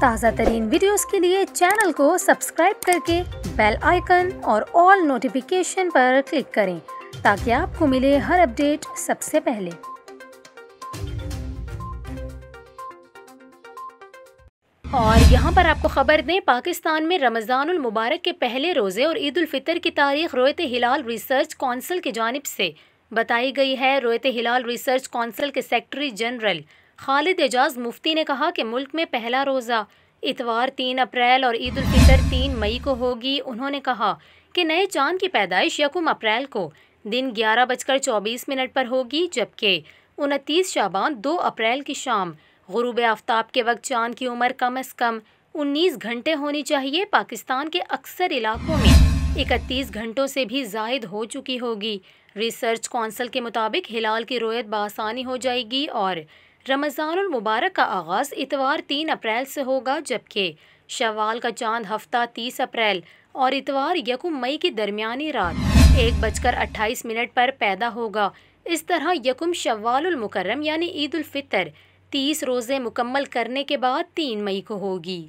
ताज़ा तरीन वीडियोस के लिए चैनल को सब्सक्राइब करके बेल आइकन और ऑल नोटिफिकेशन पर क्लिक करें ताकि आपको मिले हर अपडेट सबसे पहले। और यहाँ पर आपको खबर दें, पाकिस्तान में रमज़ानुल मुबारक के पहले रोज़े और ईद उल फितर की तारीख रोयत हिलाल रिसर्च कौंसिल की जानिब से बताई गई है। रोयत हिलाल रिसर्च कौंसिल के सेक्रेटरी जनरल खालिद एजाज मुफ्ती ने कहा कि मुल्क में पहला रोज़ा इतवार 3 अप्रैल और ईद उल फितर 3 मई को होगी। उन्होंने कहा कि नए चांद की पैदाइश 1 अप्रैल को दिन 11:24 पर होगी, जबकि 29 शाबान 2 अप्रैल की शाम गुरूब आफ्ताब के वक्त चांद की उम्र कम से कम 19 घंटे होनी चाहिए। पाकिस्तान के अक्सर इलाकों में 31 घंटों से भी ज़ायद हो चुकी होगी। रिसर्च कौंसिल के मुताबिक हिलाल की रोयत बआसानी हो जाएगी और रमज़ानुल मुबारक का आगाज़ इतवार 3 अप्रैल से होगा, जबकि शव्वाल का चांद हफ्ता 30 अप्रैल और इतवार 1 मई की दरमियानी रात 1:28 पर पैदा होगा। इस तरह 1 शव्वालुल मुकर्रम यानी ईद उल फितर 30 रोज़े मुकम्मल करने के बाद 3 मई को होगी।